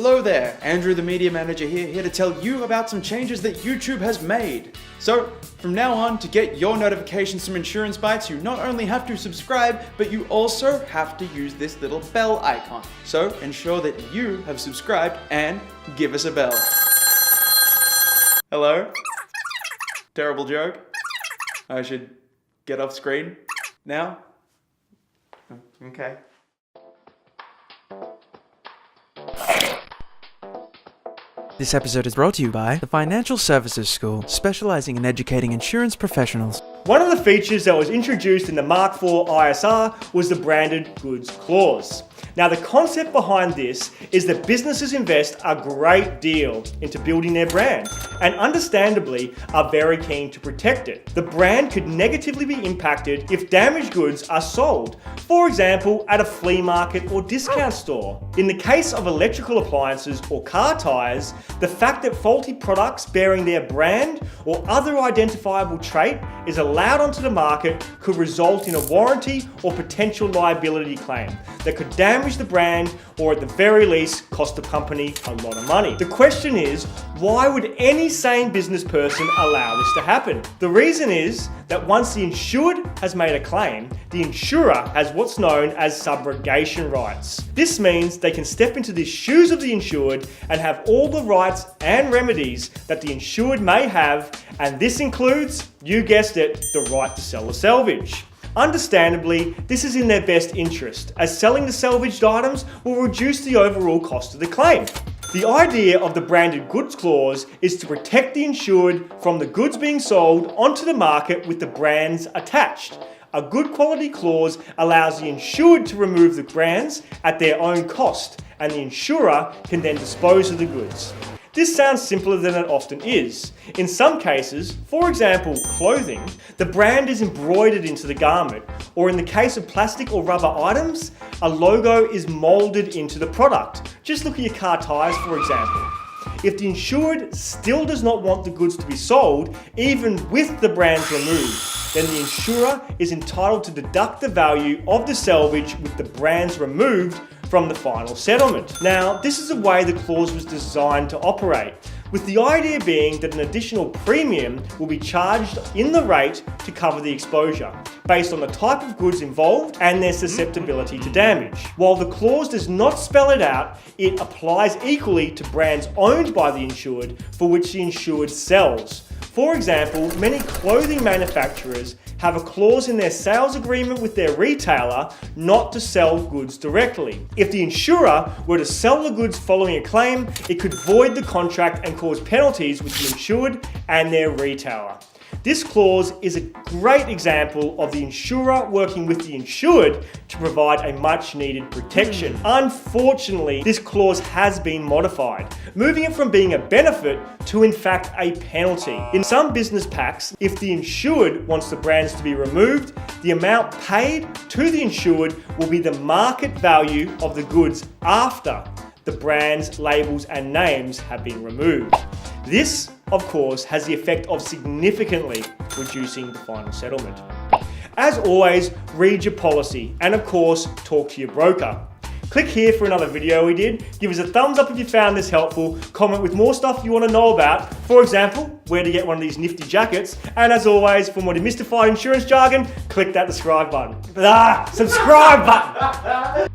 Hello there, Andrew the Media Manager here to tell you about some changes that YouTube has made. So, from now on, to get your notifications from Insurance Bites, you not only have to subscribe, but you also have to use this little bell icon. So, ensure that you have subscribed and give us a bell. Hello? Terrible joke? I should get off screen now? Okay. This episode is brought to you by the Financial Services School, specializing in educating insurance professionals. One of the features that was introduced in the Mark IV ISR was the branded goods clause. Now, the concept behind this is that businesses invest a great deal into building their brand and understandably are very keen to protect it. The brand could negatively be impacted if damaged goods are sold, for example, at a flea market or discount store. In the case of electrical appliances or car tires, the fact that faulty products bearing their brand or other identifiable trait is allowed onto the market could result in a warranty or potential liability claim that could damage the brand or at the very least cost the company a lot of money. The question is, why would any sane business person allow this to happen? The reason is that once the insured has made a claim, the insurer has what's known as subrogation rights. This means they can step into the shoes of the insured and have all the rights and remedies that the insured may have, and this includes, you guessed it, the right to sell the salvage. Understandably, this is in their best interest, as selling the salvaged items will reduce the overall cost of the claim. The idea of the branded goods clause is to protect the insured from the goods being sold onto the market with the brands attached. A good quality clause allows the insured to remove the brands at their own cost, and the insurer can then dispose of the goods. This sounds simpler than it often is. In some cases, for example clothing, the brand is embroidered into the garment, or in the case of plastic or rubber items, a logo is moulded into the product. Just look at your car tyres, for example. If the insured still does not want the goods to be sold, even with the brands removed, then the insurer is entitled to deduct the value of the salvage with the brands removed from the final settlement. Now, this is the way the clause was designed to operate, with the idea being that an additional premium will be charged in the rate to cover the exposure, based on the type of goods involved and their susceptibility to damage. While the clause does not spell it out, it applies equally to brands owned by the insured for which the insured sells. For example, many clothing manufacturers have a clause in their sales agreement with their retailer not to sell goods directly. If the insurer were to sell the goods following a claim, it could void the contract and cause penalties with the insured and their retailer. This clause is a great example of the insurer working with the insured to provide a much needed protection. Unfortunately, this clause has been modified, moving it from being a benefit to in fact a penalty. In some business packs, if the insured wants the brands to be removed, the amount paid to the insured will be the market value of the goods after the brands, labels and names have been removed. This, of course, has the effect of significantly reducing the final settlement. As always, read your policy and of course, talk to your broker. Click here for another video we did. Give us a thumbs up if you found this helpful. Comment with more stuff you want to know about. For example, where to get one of these nifty jackets. And as always, for more demystified insurance jargon, click that subscribe button. Subscribe button!